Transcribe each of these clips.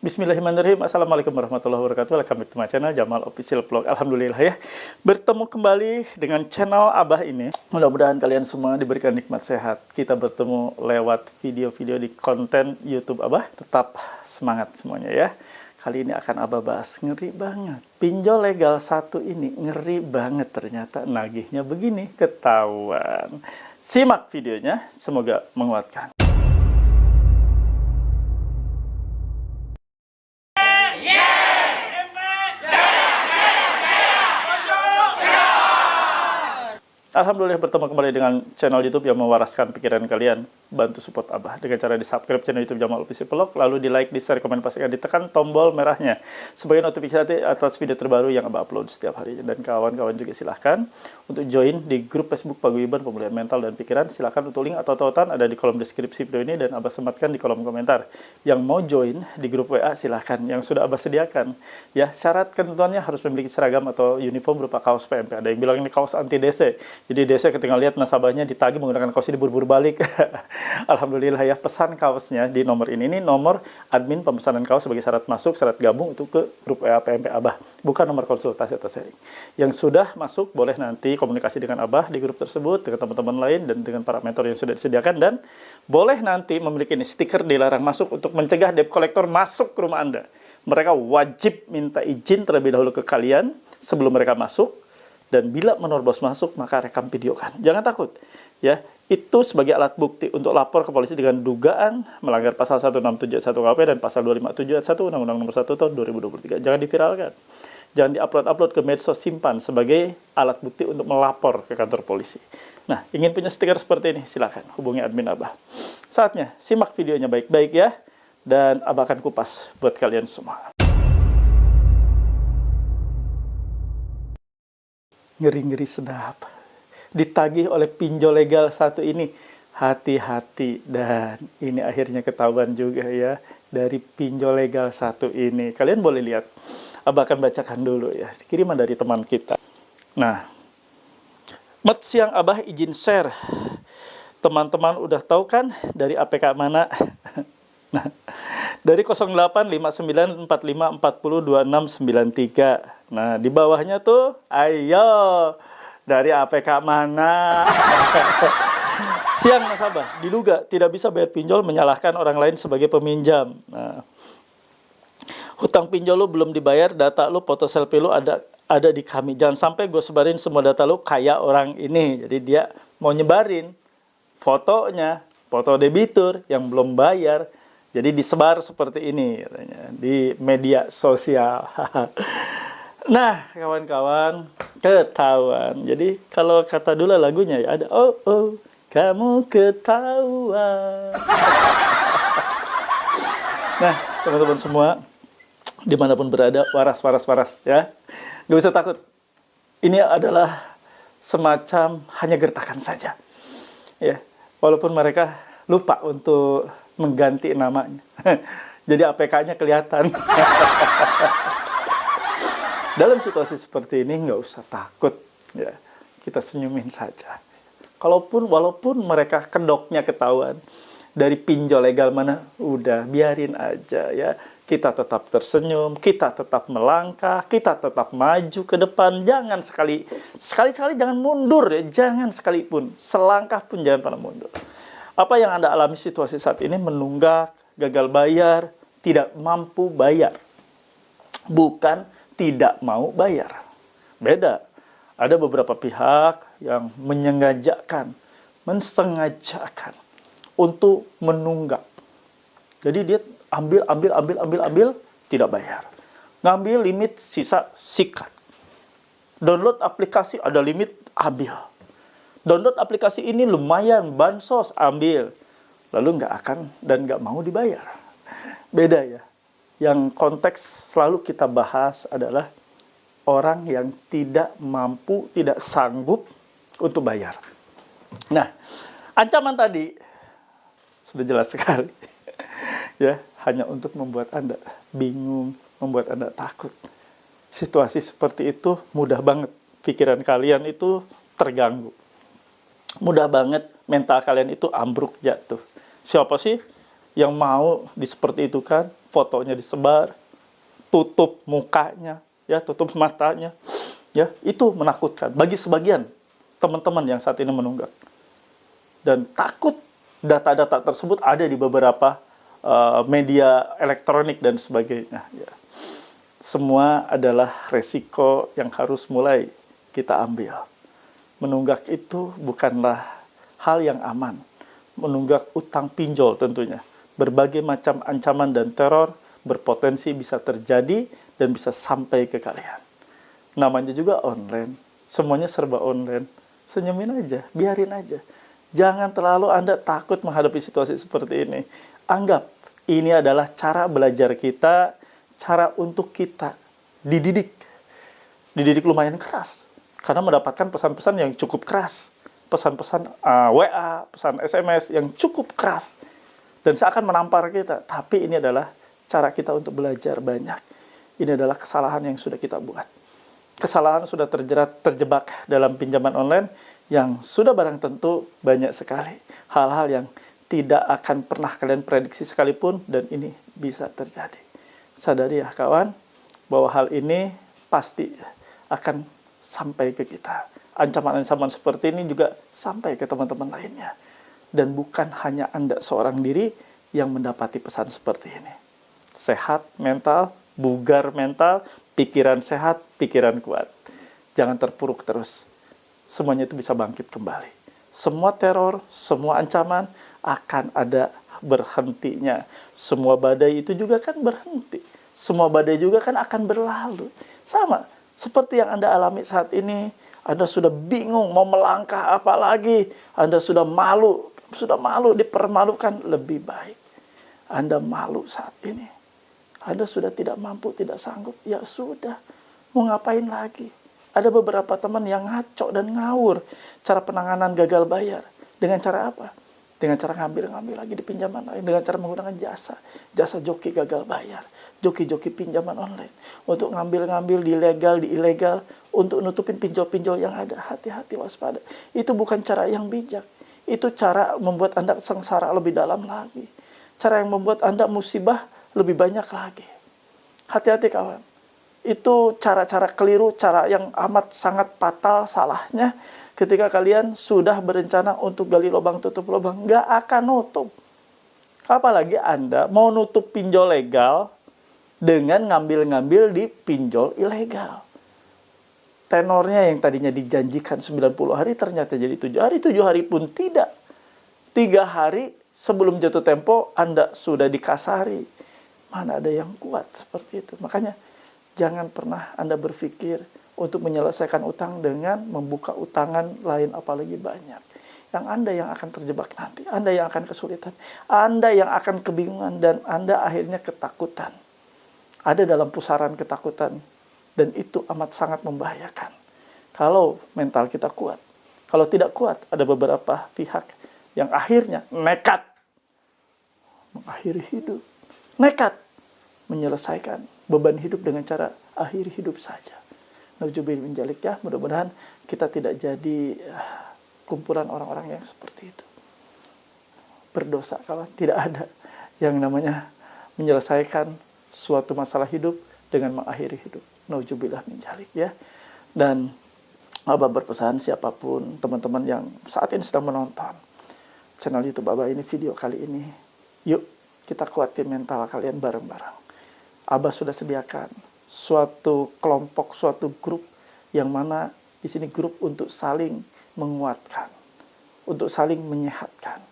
Bismillahirrahmanirrahim. Assalamualaikum warahmatullahi wabarakatuh. Welcome back to my channel Jamal Official Vlog. Alhamdulillah ya, bertemu kembali dengan channel Abah ini. Mudah-mudahan kalian semua diberikan nikmat sehat. Kita bertemu lewat video-video di konten YouTube Abah. Tetap semangat semuanya ya. Kali ini akan Abah bahas, ngeri banget. Pinjol legal satu ini ngeri banget, ternyata nagihnya begini, ketahuan. Simak videonya, semoga menguatkan. Alhamdulillah bertemu kembali dengan channel YouTube yang mewaraskan pikiran kalian. Bantu support Abah dengan cara di subscribe channel YouTube Jamal Official Vlog, lalu di like, di share, komen, pastikan ditekan tombol merahnya sebagai notifikasi atas video terbaru yang Abah upload setiap hari. Dan kawan-kawan juga silahkan untuk join di grup Facebook Paguyuban Pemulihan Mental dan Pikiran. Silahkan untuk link atau tautan ada di kolom deskripsi video ini dan Abah sematkan di kolom komentar. Yang mau join di grup WA silahkan, yang sudah Abah sediakan. Ya, syarat ketentuannya harus memiliki seragam atau uniform berupa kaos PMP. Ada yang bilang ini kaos anti DC. Jadi DC ketika lihat nasabahnya ditagih menggunakan kaos ini buru-buru balik. Alhamdulillah ya, pesan kaosnya di nomor ini. Ini nomor admin pemesanan kaos sebagai syarat masuk, syarat gabung itu ke grup WA PMP Abah. Bukan nomor konsultasi atau sharing. Yang sudah masuk boleh nanti komunikasi dengan Abah di grup tersebut, dengan teman-teman lain, dan dengan para mentor yang sudah disediakan. Dan boleh nanti memiliki stiker dilarang masuk untuk mencegah debt collector masuk ke rumah Anda. Mereka wajib minta izin terlebih dahulu ke kalian sebelum mereka masuk. Dan bila menerobos masuk, maka rekam videokan. Jangan takut. Ya, itu sebagai alat bukti untuk lapor ke polisi dengan dugaan melanggar pasal 1671 KUHP dan pasal 257 ayat 1 Undang-Undang Nomor 1 Tahun 2023. Jangan diviralkan. Jangan diupload-upload ke medsos, simpan sebagai alat bukti untuk melapor ke kantor polisi. Nah, ingin punya stiker seperti ini? Silakan hubungi admin Abah. Saatnya simak videonya baik-baik ya. Dan Abah akan kupas buat kalian semua. Ngeri-ngeri sedap. Ditagih oleh pinjol legal satu ini. Hati-hati. Dan ini akhirnya ketahuan juga ya. Dari pinjol legal satu ini. Kalian boleh lihat. Abah akan bacakan dulu ya. Kiriman dari teman kita. Nah. Siang Abah izin share. Teman-teman udah tahu kan dari APK mana? Nah. Dari 085945402693. Nah, di bawahnya tuh, ayo, dari APK mana? Siang nasabah, diduga tidak bisa bayar pinjol menyalahkan orang lain sebagai peminjam. Nah, hutang pinjol lu belum dibayar, data lu, foto selfie lu ada di kami. Jangan sampai gue sebarin semua data lu kayak orang ini. Jadi dia mau nyebarin fotonya, foto debitur yang belum bayar. Jadi disebar seperti ini katanya, di media sosial. Nah, kawan-kawan, ketahuan. Jadi kalau kata dulu lagunya ya ada, oh, oh, kamu ketahuan. Nah, teman-teman semua, dimanapun berada, waras ya. Gak usah takut. Ini adalah semacam hanya gertakan saja. Ya, walaupun mereka lupa untuk mengganti namanya. Jadi APK-nya kelihatan. Dalam situasi seperti ini nggak usah takut. Ya, kita senyumin saja. Walaupun mereka kedoknya ketahuan dari pinjol legal mana, udah biarin aja ya. Kita tetap tersenyum, kita tetap melangkah, kita tetap maju ke depan. Jangan sekali-sekali jangan mundur ya, jangan sekalipun. Selangkah pun jangan pernah mundur. Apa yang Anda alami situasi saat ini menunggak, gagal bayar, tidak mampu bayar. Bukan tidak mau bayar. Beda. Ada beberapa pihak yang mensengajakan untuk menunggak. Jadi dia ambil, tidak bayar. Ngambil limit, sisa sikat. Download aplikasi, ada limit, ambil. Download aplikasi ini lumayan, bansos, ambil. Lalu nggak akan dan nggak mau dibayar. Beda ya. Yang konteks selalu kita bahas adalah orang yang tidak mampu, tidak sanggup untuk bayar. Nah, ancaman tadi sudah jelas sekali. Ya, hanya untuk membuat Anda bingung, membuat Anda takut. Situasi seperti itu mudah banget pikiran kalian itu terganggu. Mudah banget mental kalian itu ambruk jatuh. Siapa sih yang mau seperti itu kan, fotonya disebar, tutup mukanya, ya, tutup matanya, ya, itu menakutkan bagi sebagian teman-teman yang saat ini menunggak. Dan takut data-data tersebut ada di beberapa media elektronik dan sebagainya. Ya. Semua adalah resiko yang harus mulai kita ambil. Menunggak itu bukanlah hal yang aman. Menunggak utang pinjol tentunya. Berbagai macam ancaman dan teror berpotensi bisa terjadi dan bisa sampai ke kalian. Namanya juga online. Semuanya serba online. Senyumin aja, biarin aja. Jangan terlalu Anda takut menghadapi situasi seperti ini. Anggap ini adalah cara belajar kita, cara untuk kita dididik. Dididik lumayan keras. Karena mendapatkan pesan-pesan yang cukup keras. Pesan-pesan WA, pesan SMS yang cukup keras. Dan seakan menampar kita. Tapi ini adalah cara kita untuk belajar banyak. Ini adalah kesalahan yang sudah kita buat. Kesalahan sudah terjebak dalam pinjaman online yang sudah barang tentu banyak sekali. Hal-hal yang tidak akan pernah kalian prediksi sekalipun, dan ini bisa terjadi. Sadari ya kawan, bahwa hal ini pasti akan sampai ke kita. Ancaman-ancaman seperti ini juga sampai ke teman-teman lainnya. Dan bukan hanya Anda seorang diri yang mendapati pesan seperti ini. Sehat mental, bugar mental, pikiran sehat, pikiran kuat. Jangan terpuruk terus. Semuanya itu bisa bangkit kembali. Semua teror, semua ancaman akan ada berhentinya. Semua badai itu juga kan berhenti. Semua badai juga kan akan berlalu. Sama seperti yang Anda alami saat ini. Anda sudah bingung mau melangkah apa lagi. Anda sudah malu dipermalukan. Lebih baik Anda malu saat ini. Anda sudah tidak mampu, tidak sanggup. Ya sudah, mau ngapain lagi? Ada beberapa teman yang ngaco dan ngawur cara penanganan gagal bayar. Dengan cara apa? Dengan cara ngambil lagi di pinjaman lain. Dengan cara menggunakan jasa joki gagal bayar. Joki-joki pinjaman online. Untuk ngambil di legal, di ilegal. Untuk nutupin pinjol-pinjol yang ada. Hati-hati, waspada. Itu bukan cara yang bijak. Itu cara membuat Anda sengsara lebih dalam lagi. Cara yang membuat Anda musibah lebih banyak lagi. Hati-hati kawan. Itu cara-cara keliru, cara yang amat sangat fatal salahnya ketika kalian sudah berencana untuk gali lubang tutup lubang. Nggak akan nutup. Apalagi Anda mau nutup pinjol legal dengan ngambil di pinjol ilegal. Tenornya yang tadinya dijanjikan 90 hari ternyata jadi 7 hari. 7 hari pun tidak. 3 hari sebelum jatuh tempo Anda sudah dikasari. Mana ada yang kuat seperti itu. Makanya jangan pernah Anda berpikir untuk menyelesaikan utang dengan membuka utangan lain apalagi banyak. Yang Anda yang akan terjebak nanti. Anda yang akan kesulitan. Anda yang akan kebingungan dan Anda akhirnya ketakutan. Ada dalam pusaran ketakutan. Dan itu amat sangat membahayakan. Kalau mental kita kuat. Kalau tidak kuat, ada beberapa pihak yang akhirnya nekat mengakhiri hidup. Nekat menyelesaikan beban hidup dengan cara akhiri hidup saja. Nauzubillah min dzalik ya. Mudah-mudahan kita tidak jadi kumpulan orang-orang yang seperti itu. Berdosa kawan. Tidak ada yang namanya menyelesaikan suatu masalah hidup dengan mengakhiri hidup. Nauzubillah min dzalik ya. Dan Abah berpesan siapapun teman-teman yang saat ini sedang menonton channel YouTube Abah ini, video kali ini, yuk kita kuatin mental kalian bareng-bareng. Abah sudah sediakan suatu kelompok, suatu grup yang mana di sini grup untuk saling menguatkan, untuk saling menyehatkan,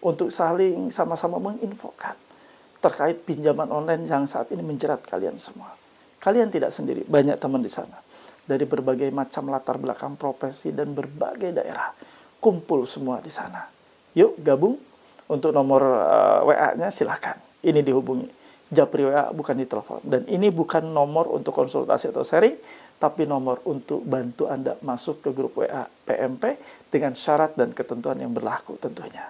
untuk saling sama-sama menginfokan terkait pinjaman online yang saat ini menjerat kalian semua. Kalian tidak sendiri, banyak teman di sana dari berbagai macam latar belakang profesi dan berbagai daerah. Kumpul semua di sana. Yuk gabung. Untuk nomor WA-nya silakan. Ini dihubungi. Japri WA bukan ditelepon. Dan ini bukan nomor untuk konsultasi atau sharing, tapi nomor untuk bantu Anda masuk ke grup WA PMP dengan syarat dan ketentuan yang berlaku tentunya.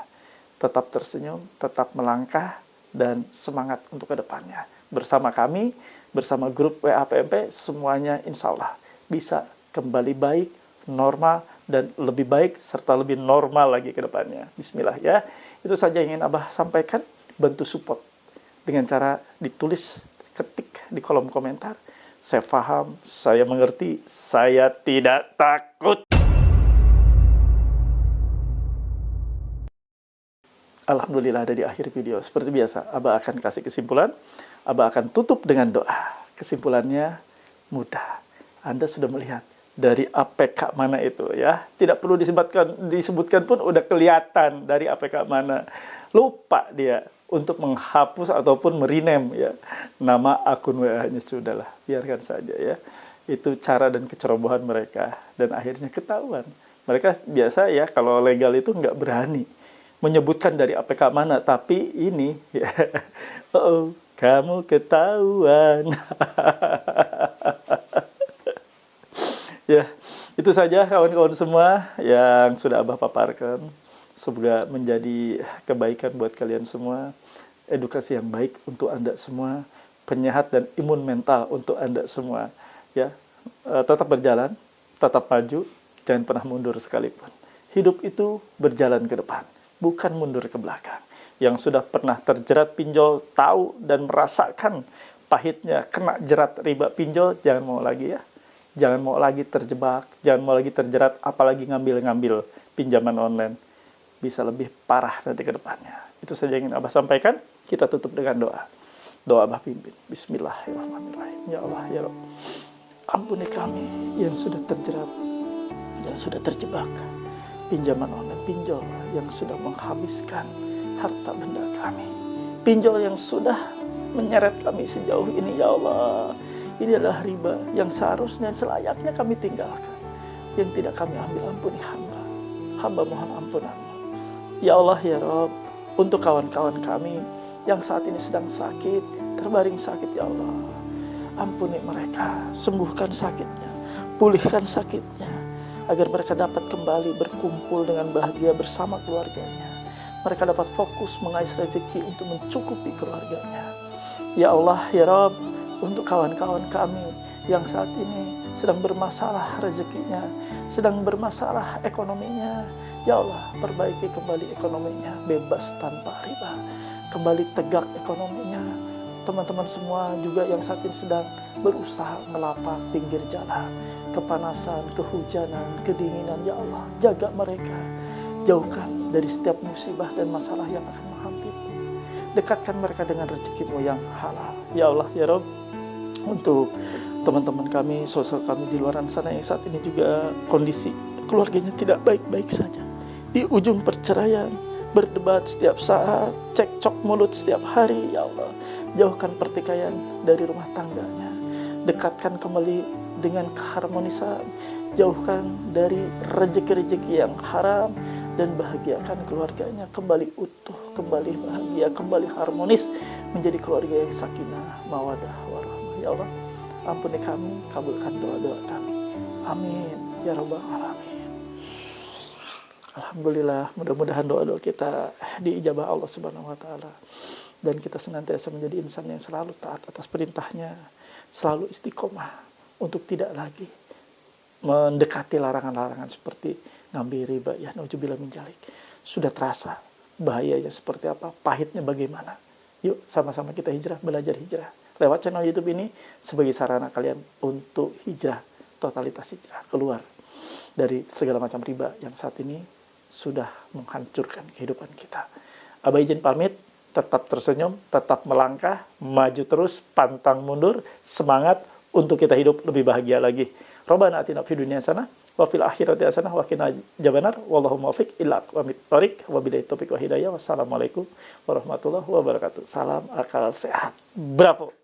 Tetap tersenyum, tetap melangkah, dan semangat untuk ke depannya. Bersama kami, bersama grup WA PMP, semuanya insya Allah bisa kembali baik, normal, dan lebih baik, serta lebih normal lagi ke depannya. Bismillah ya. Itu saja yang ingin Abah sampaikan. bantu support dengan cara ditulis, ketik di kolom komentar. Saya paham, saya mengerti, saya tidak takut. Alhamdulillah ada di akhir video. Seperti biasa, Abah akan kasih kesimpulan. Abah akan tutup dengan doa. Kesimpulannya mudah. Anda sudah melihat dari APK mana itu ya. Tidak perlu disebutkan pun udah kelihatan dari APK mana. Lupa dia untuk menghapus ataupun merename ya nama akun WA-nya. Sudahlah, biarkan saja ya. Itu cara dan kecerobohan mereka. Dan akhirnya ketahuan. Mereka biasa ya kalau legal itu nggak berani menyebutkan dari APK mana, tapi ini ya, oh, kamu ketahuan. Ya, itu saja kawan-kawan semua yang sudah Abah paparkan. Semoga menjadi kebaikan buat kalian semua, edukasi yang baik untuk Anda semua, penyehat dan imun mental untuk Anda semua. Ya, tetap berjalan, tetap maju, jangan pernah mundur sekalipun. Hidup itu berjalan ke depan, bukan mundur ke belakang. Yang sudah pernah terjerat pinjol tahu dan merasakan pahitnya kena jerat riba pinjol, jangan mau lagi ya. Jangan mau lagi terjebak, jangan mau lagi terjerat, apalagi ngambil-ngambil pinjaman online. Bisa lebih parah nanti ke depannya. Itu saja yang ingin Abah sampaikan. Kita tutup dengan doa. Doa Abah pimpin. Bismillahirrahmanirrahim. Ya Allah, ya Rabb. Ampuni kami yang sudah terjerat, yang sudah terjebak pinjaman online, pinjol yang sudah menghabiskan harta benda kami, pinjol yang sudah menyeret kami sejauh ini. Ya Allah, ini adalah riba yang seharusnya selayaknya kami tinggalkan, yang tidak kami ambil. Ampuni hamba mohon ampunan-Mu. Ya Allah, ya Rabb, untuk kawan-kawan kami yang saat ini sedang sakit, terbaring sakit, ya Allah, ampuni mereka, sembuhkan sakitnya, pulihkan sakitnya, agar mereka dapat kembali berkumpul dengan bahagia bersama keluarganya. Mereka dapat fokus mengais rezeki untuk mencukupi keluarganya. Ya Allah, ya Rabb, untuk kawan-kawan kami yang saat ini sedang bermasalah rezekinya, sedang bermasalah ekonominya, ya Allah, perbaiki kembali ekonominya, bebas tanpa riba, kembali tegak ekonominya. Teman-teman semua juga yang saat ini sedang berusaha ngelapak pinggir jalan, kepanasan, kehujanan, kedinginan, ya Allah, jaga mereka, jauhkan dari setiap musibah dan masalah yang akan menghampiri. Dekatkan mereka dengan rezeki-Mu yang halal. Ya Allah, ya Rabb, untuk teman-teman kami, sosok kami di luar sana yang saat ini juga kondisi keluarganya tidak baik-baik saja, di ujung perceraian, berdebat setiap saat, cekcok mulut setiap hari, ya Allah, jauhkan pertikaian dari rumah tangganya, dekatkan kembali dengan keharmonisan, jauhkan dari rezeki-rezeki yang haram, dan bahagiakan keluarganya kembali utuh, kembali bahagia, kembali harmonis, menjadi keluarga yang sakinah, mawadah, warahmah. Ya Allah, ampuni kami, kabulkan doa-doa kami. Amin ya rabbal alamin. Alhamdulillah, mudah-mudahan doa-doa kita diijabah Allah Subhanahu wa taala, dan kita senantiasa menjadi insan yang selalu taat atas perintahnya, selalu istiqomah untuk tidak lagi mendekati larangan-larangan seperti ngambil riba, ya nauzubillah min dzalik. Sudah terasa bahayanya seperti apa, pahitnya bagaimana. Yuk sama-sama kita hijrah, belajar hijrah lewat channel YouTube ini sebagai sarana kalian untuk hijrah, totalitas hijrah, keluar dari segala macam riba yang saat ini sudah menghancurkan kehidupan kita. Abah izin pamit, tetap tersenyum, tetap melangkah, maju terus, pantang mundur, semangat untuk kita hidup lebih bahagia lagi. Rabbana atina fid dunya hasanah wa fil akhirati hasanah wa qina adzabannar. Wallahu muwaffiq ila aqwamit thoriq. Wabillahi taufiq wa hidayah. Wassalamualaikum warahmatullahi wabarakatuh. Salam akal sehat. Bravo.